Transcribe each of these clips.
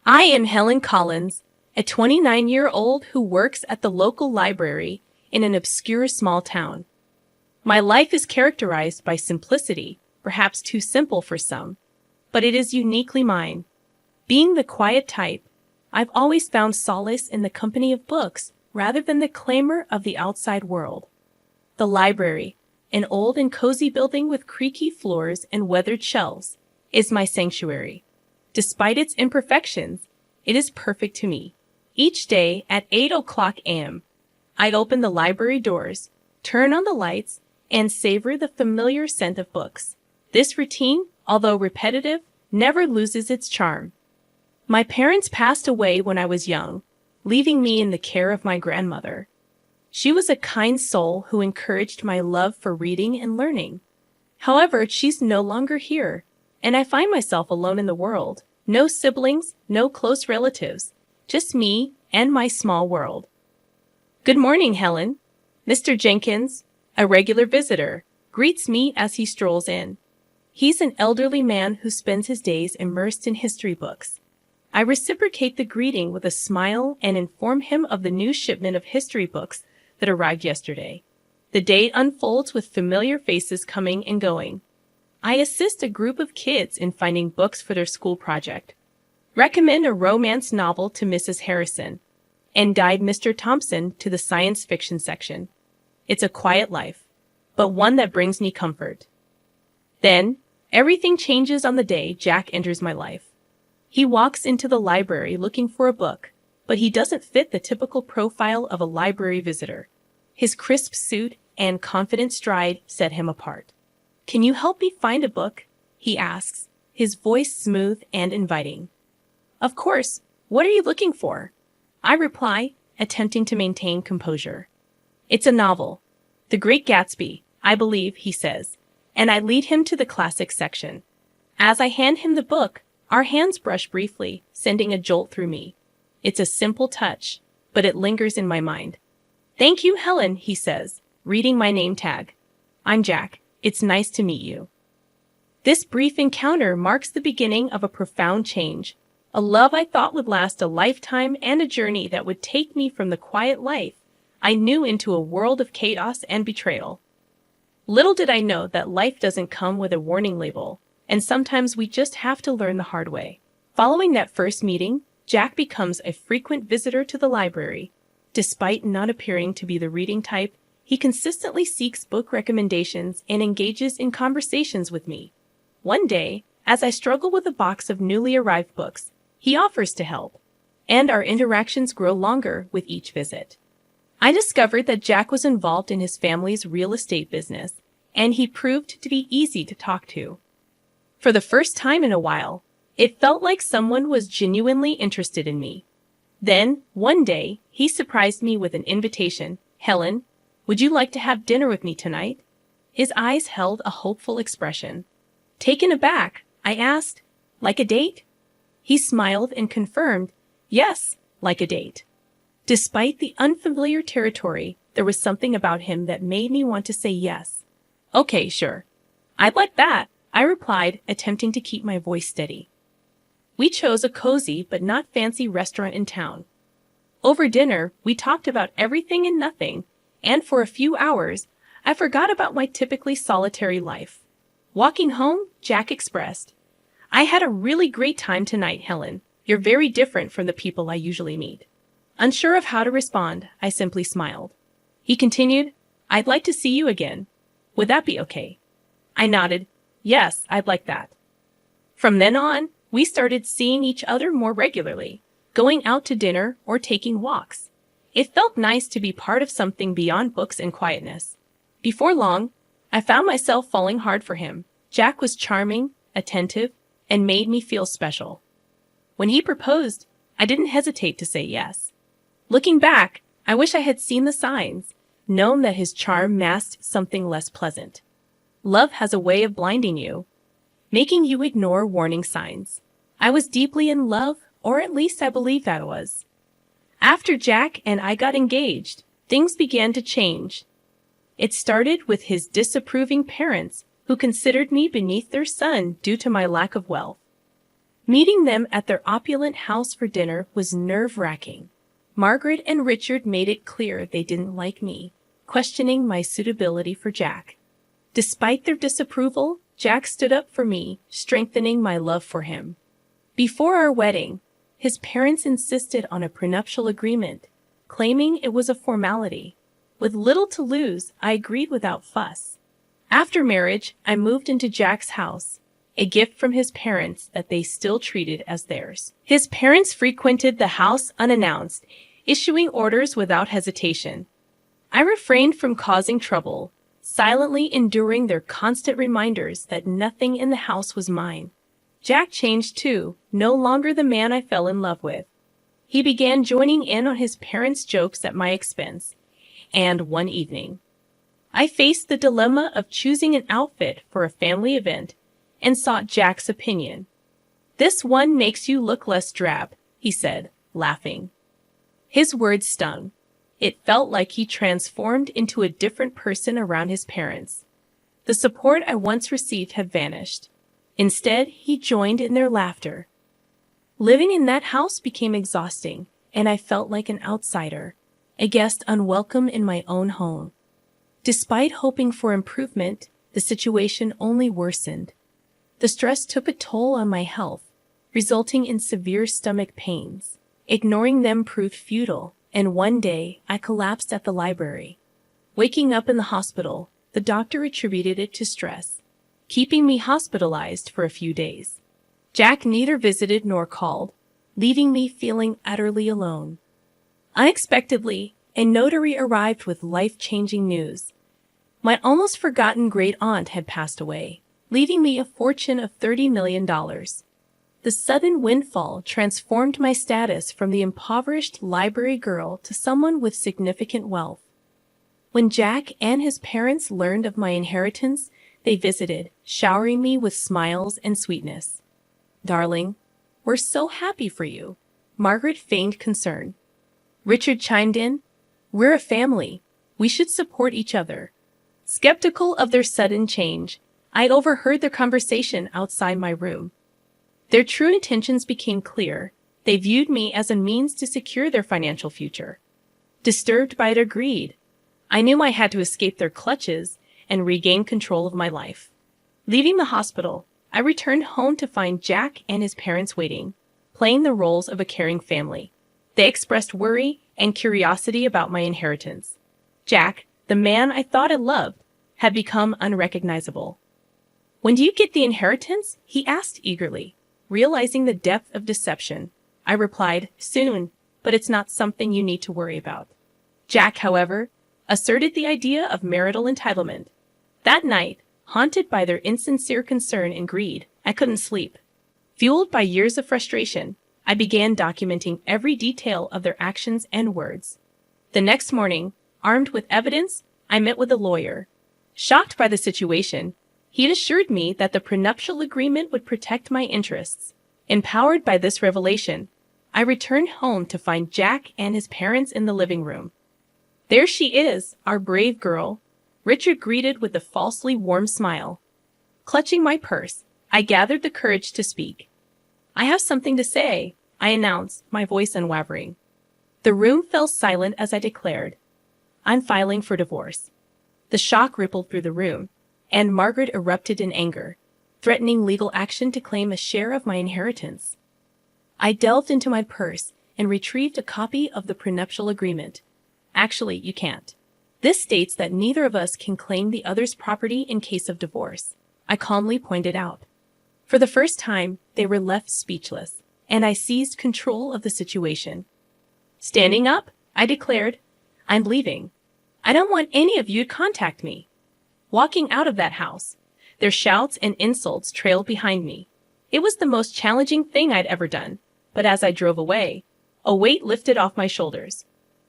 I am Helen Collins, a 29-year-old who works at the local library in an obscure small town. My life is characterized by simplicity, perhaps too simple for some, but it is uniquely mine. Being the quiet type, I've always found solace in the company of books rather than the clamor of the outside world. The library, an old and cozy building with creaky floors and weathered shelves, is my sanctuary. Despite its imperfections, it is perfect to me. Each day at 8 o'clock a.m., I'd open the library doors, turn on the lights, and savor the familiar scent of books. This routine, although repetitive, never loses its charm. My parents passed away when I was young, leaving me in the care of my grandmother. She was a kind soul who encouraged my love for reading and learning. However, she's no longer here, and I find myself alone in the world. No siblings, no close relatives, just me and my small world. Good morning, Helen. Mr. Jenkins, a regular visitor, greets me as he strolls in. He's an elderly man who spends his days immersed in history books. I reciprocate the greeting with a smile and inform him of the new shipment of history books that arrived yesterday. The day unfolds with familiar faces coming and going. I assist a group of kids in finding books for their school project. Recommend a romance novel to Mrs. Harrison, and guide Mr. Thompson to the science fiction section. It's a quiet life, but one that brings me comfort. Then, everything changes on the day Jack enters my life. He walks into the library looking for a book, but he doesn't fit the typical profile of a library visitor. His crisp suit and confident stride set him apart. "Can you help me find a book?" he asks, his voice smooth and inviting. "Of course. What are you looking for?" I reply, attempting to maintain composure. "It's a novel. The Great Gatsby, I believe," he says, and I lead him to the classics section. As I hand him the book, our hands brush briefly, sending a jolt through me. It's a simple touch, but it lingers in my mind. "Thank you, Helen," he says, reading my name tag. "I'm Jack. It's nice to meet you." This brief encounter marks the beginning of a profound change, a love I thought would last a lifetime and a journey that would take me from the quiet life I knew into a world of chaos and betrayal. Little did I know that life doesn't come with a warning label, and sometimes we just have to learn the hard way. Following that first meeting, Jack becomes a frequent visitor to the library. Despite not appearing to be the reading type, he consistently seeks book recommendations and engages in conversations with me. One day, as I struggle with a box of newly arrived books, he offers to help, and our interactions grow longer with each visit. I discovered that Jack was involved in his family's real estate business, and he proved to be easy to talk to. For the first time in a while, it felt like someone was genuinely interested in me. Then, one day, he surprised me with an invitation. "Helen, would you like to have dinner with me tonight?" His eyes held a hopeful expression. Taken aback, I asked, "Like a date?" He smiled and confirmed, "Yes, like a date." Despite the unfamiliar territory, there was something about him that made me want to say yes. "Okay, sure. I'd like that," I replied, attempting to keep my voice steady. We chose a cozy but not fancy restaurant in town. Over dinner, we talked about everything and nothing, and for a few hours, I forgot about my typically solitary life. Walking home, Jack expressed, "I had a really great time tonight, Helen. You're very different from the people I usually meet." Unsure of how to respond, I simply smiled. He continued, "I'd like to see you again. Would that be okay?" I nodded. "Yes, I'd like that." From then on, we started seeing each other more regularly, going out to dinner or taking walks. It felt nice to be part of something beyond books and quietness. Before long, I found myself falling hard for him. Jack was charming, attentive, and made me feel special. When he proposed, I didn't hesitate to say yes. Looking back, I wish I had seen the signs, known that his charm masked something less pleasant. Love has a way of blinding you, making you ignore warning signs. I was deeply in love, or at least I believed I was. After Jack and I got engaged, things began to change. It started with his disapproving parents, who considered me beneath their son due to my lack of wealth. Meeting them at their opulent house for dinner was nerve-wracking. Margaret and Richard made it clear they didn't like me, questioning my suitability for Jack. Despite their disapproval, Jack stood up for me, strengthening my love for him. Before our wedding, his parents insisted on a prenuptial agreement, claiming it was a formality. With little to lose, I agreed without fuss. After marriage, I moved into Jack's house, a gift from his parents that they still treated as theirs. His parents frequented the house unannounced, issuing orders without hesitation. I refrained from causing trouble, silently enduring their constant reminders that nothing in the house was mine. Jack changed too, no longer the man I fell in love with. He began joining in on his parents' jokes at my expense, and one evening, I faced the dilemma of choosing an outfit for a family event and sought Jack's opinion. "This one makes you look less drab," he said, laughing. His words stung. It felt like he transformed into a different person around his parents. The support I once received had vanished. Instead, he joined in their laughter. Living in that house became exhausting, and I felt like an outsider, a guest unwelcome in my own home. Despite hoping for improvement, the situation only worsened. The stress took a toll on my health, resulting in severe stomach pains. Ignoring them proved futile, and one day I collapsed at the library. Waking up in the hospital, the doctor attributed it to stress, keeping me hospitalized for a few days. Jack neither visited nor called, leaving me feeling utterly alone. Unexpectedly, a notary arrived with life-changing news. My almost forgotten great-aunt had passed away, leaving me a fortune of $30 million. The sudden windfall transformed my status from the impoverished library girl to someone with significant wealth. When Jack and his parents learned of my inheritance, they visited, showering me with smiles and sweetness. "Darling, we're so happy for you," Margaret feigned concern. Richard chimed in, "We're a family. We should support each other." Skeptical of their sudden change, I overheard their conversation outside my room. Their true intentions became clear. They viewed me as a means to secure their financial future. Disturbed by their greed, I knew I had to escape their clutches and regain control of my life. Leaving the hospital, I returned home to find Jack and his parents waiting, playing the roles of a caring family. They expressed worry and curiosity about my inheritance. Jack, the man I thought I loved, had become unrecognizable. "When do you get the inheritance?" he asked eagerly. Realizing the depth of deception, I replied, "Soon, but it's not something you need to worry about." Jack, however, asserted the idea of marital entitlement. That night, haunted by their insincere concern and greed, I couldn't sleep. Fueled by years of frustration, I began documenting every detail of their actions and words. The next morning, armed with evidence, I met with a lawyer. Shocked by the situation, he assured me that the prenuptial agreement would protect my interests. Empowered by this revelation, I returned home to find Jack and his parents in the living room. "There she is, our brave girl," Richard greeted with a falsely warm smile. Clutching my purse, I gathered the courage to speak. "I have something to say," I announced, my voice unwavering. The room fell silent as I declared, "I'm filing for divorce." The shock rippled through the room, and Margaret erupted in anger, threatening legal action to claim a share of my inheritance. I delved into my purse and retrieved a copy of the prenuptial agreement. "Actually, you can't. This states that neither of us can claim the other's property in case of divorce," I calmly pointed out. For the first time, they were left speechless, and I seized control of the situation. Standing up, I declared, "I'm leaving. I don't want any of you to contact me." Walking out of that house, their shouts and insults trailed behind me. It was the most challenging thing I'd ever done, but as I drove away, a weight lifted off my shoulders.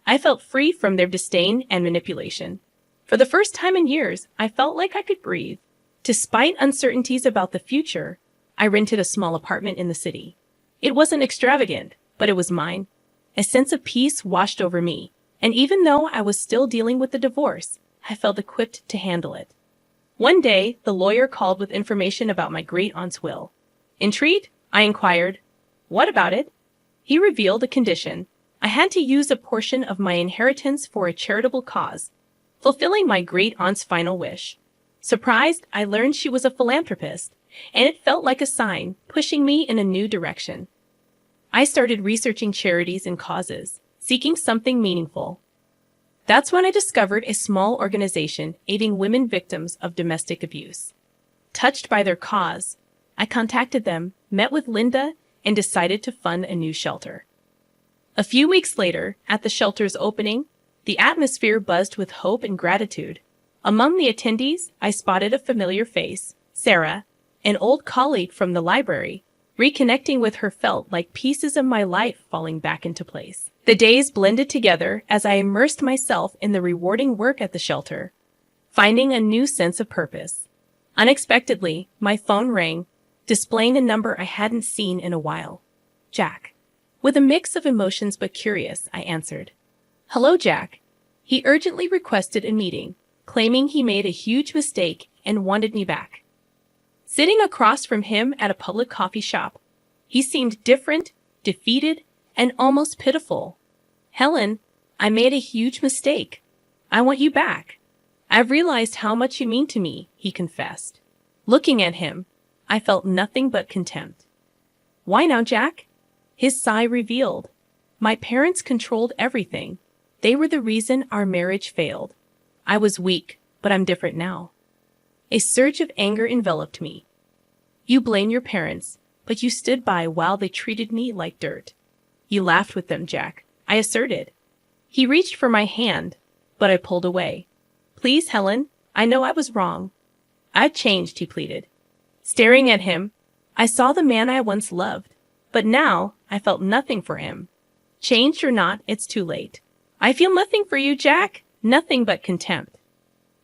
I felt free from their disdain and manipulation. For the first time in years, I felt like I could breathe. Despite uncertainties about the future, I rented a small apartment in the city. It wasn't extravagant, but it was mine. A sense of peace washed over me, and even though I was still dealing with the divorce, I felt equipped to handle it. One day, the lawyer called with information about my great-aunt's will. Intrigued, I inquired. What about it? He revealed a condition. I had to use a portion of my inheritance for a charitable cause, fulfilling my great-aunt's final wish. Surprised, I learned she was a philanthropist, and it felt like a sign, pushing me in a new direction. I started researching charities and causes, seeking something meaningful. That's when I discovered a small organization aiding women victims of domestic abuse. Touched by their cause, I contacted them, met with Linda, and decided to fund a new shelter. A few weeks later, at the shelter's opening, the atmosphere buzzed with hope and gratitude. Among the attendees, I spotted a familiar face, Sarah, an old colleague from the library. Reconnecting with her felt like pieces of my life falling back into place. The days blended together as I immersed myself in the rewarding work at the shelter, finding a new sense of purpose. Unexpectedly, my phone rang, displaying a number I hadn't seen in a while. Jack. With a mix of emotions but curious, I answered. Hello, Jack. He urgently requested a meeting, claiming he made a huge mistake and wanted me back. Sitting across from him at a public coffee shop, he seemed different, defeated, and almost pitiful. Helen, I made a huge mistake. I want you back. I've realized how much you mean to me, he confessed. Looking at him, I felt nothing but contempt. Why now, Jack? His sigh revealed. My parents controlled everything. They were the reason our marriage failed. I was weak, but I'm different now. A surge of anger enveloped me. You blame your parents, but you stood by while they treated me like dirt. You laughed with them, Jack, I asserted. He reached for my hand, but I pulled away. Please, Helen, I know I was wrong. I've changed, he pleaded. Staring at him, I saw the man I once loved, but now I felt nothing for him. Changed or not, it's too late. I feel nothing for you, Jack, nothing but contempt.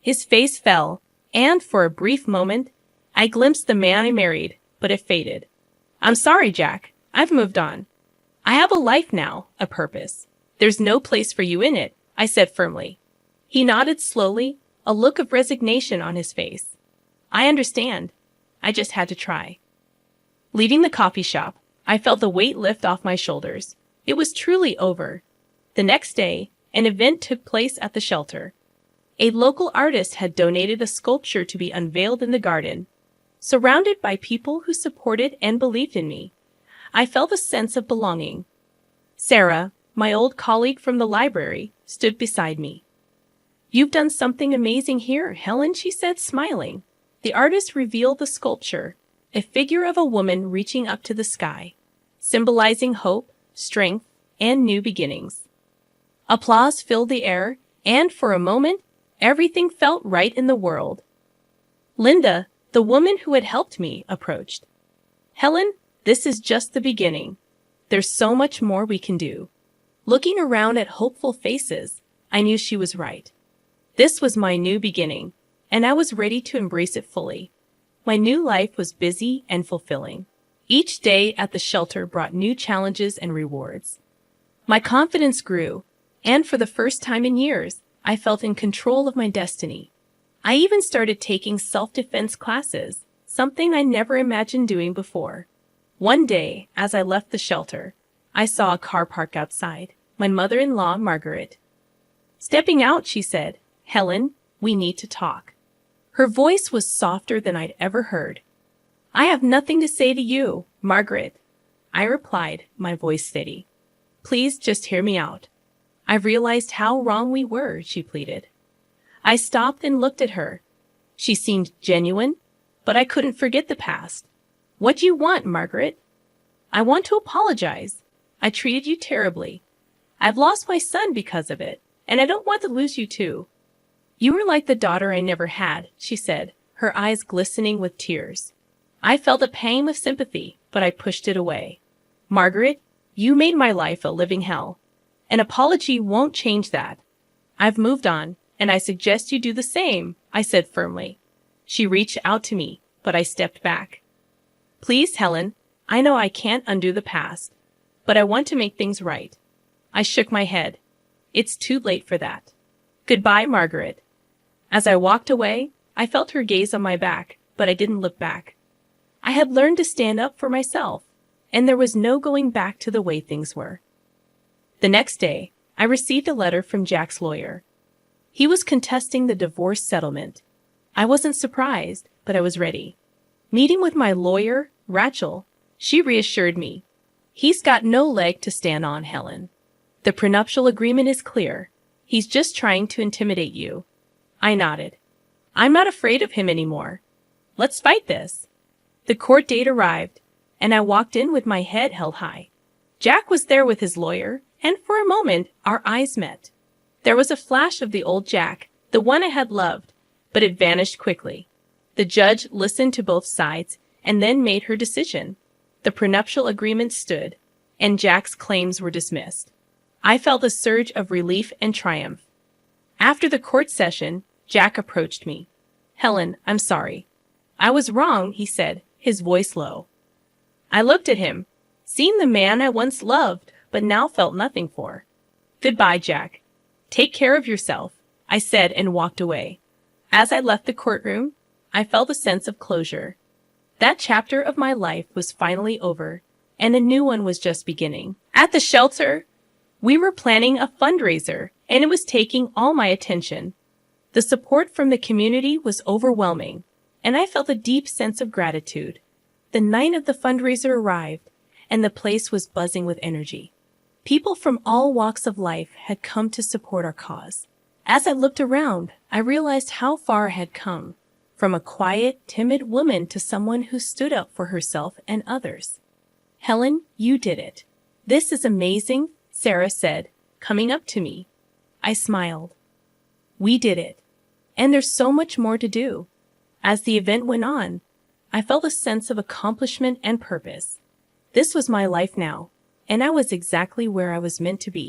His face fell, and for a brief moment, I glimpsed the man I married, but it faded. I'm sorry, Jack. I've moved on. I have a life now, a purpose. There's no place for you in it, I said firmly. He nodded slowly, a look of resignation on his face. I understand. I just had to try. Leaving the coffee shop, I felt the weight lift off my shoulders. It was truly over. The next day, an event took place at the shelter. A local artist had donated a sculpture to be unveiled in the garden. Surrounded by people who supported and believed in me, I felt a sense of belonging. Sarah, my old colleague from the library, stood beside me. You've done something amazing here, Helen, she said, smiling. The artist revealed the sculpture, a figure of a woman reaching up to the sky, symbolizing hope, strength, and new beginnings. Applause filled the air, and for a moment, everything felt right in the world. Linda, the woman who had helped me, approached. Helen, this is just the beginning. There's so much more we can do. Looking around at hopeful faces, I knew she was right. This was my new beginning, and I was ready to embrace it fully. My new life was busy and fulfilling. Each day at the shelter brought new challenges and rewards. My confidence grew, and for the first time in years, I felt in control of my destiny. I even started taking self-defense classes, something I never imagined doing before. One day, as I left the shelter, I saw a car park outside. My mother-in-law, Margaret. Stepping out, she said, Helen, we need to talk. Her voice was softer than I'd ever heard. I have nothing to say to you, Margaret. I replied, my voice steady. Please just hear me out. I've realized how wrong we were, she pleaded. I stopped and looked at her. She seemed genuine, but I couldn't forget the past. What do you want, Margaret? I want to apologize. I treated you terribly. I've lost my son because of it, and I don't want to lose you too. You were like the daughter I never had, she said, her eyes glistening with tears. I felt a pang of sympathy, but I pushed it away. Margaret, you made my life a living hell. An apology won't change that. I've moved on, and I suggest you do the same, I said firmly. She reached out to me, but I stepped back. Please, Helen, I know I can't undo the past, but I want to make things right. I shook my head. It's too late for that. Goodbye, Margaret. As I walked away, I felt her gaze on my back, but I didn't look back. I had learned to stand up for myself. and there was no going back to the way things were. The next day, I received a letter from Jack's lawyer. He was contesting the divorce settlement. I wasn't surprised, but I was ready. Meeting with my lawyer, Rachel, she reassured me. He's got no leg to stand on, Helen. The prenuptial agreement is clear. He's just trying to intimidate you. I nodded. I'm not afraid of him anymore. Let's fight this. The court date arrived, and I walked in with my head held high. Jack was there with his lawyer, and for a moment, our eyes met. There was a flash of the old Jack, the one I had loved, but it vanished quickly. The judge listened to both sides and then made her decision. The prenuptial agreement stood, and Jack's claims were dismissed. I felt a surge of relief and triumph. After the court session, Jack approached me. Helen, I'm sorry. I was wrong, he said, his voice low. I looked at him, seeing the man I once loved, but now felt nothing for. Goodbye, Jack. Take care of yourself, I said and walked away. As I left the courtroom, I felt a sense of closure. That chapter of my life was finally over, and a new one was just beginning. At the shelter, we were planning a fundraiser, and it was taking all my attention. The support from the community was overwhelming, and I felt a deep sense of gratitude. The night of the fundraiser arrived, and the place was buzzing with energy. People from all walks of life had come to support our cause. As I looked around, I realized how far I had come, from a quiet, timid woman to someone who stood up for herself and others. Helen, you did it. This is amazing, Sarah said, coming up to me. I smiled. We did it. And there's so much more to do. As the event went on, I felt a sense of accomplishment and purpose. This was my life now, and I was exactly where I was meant to be.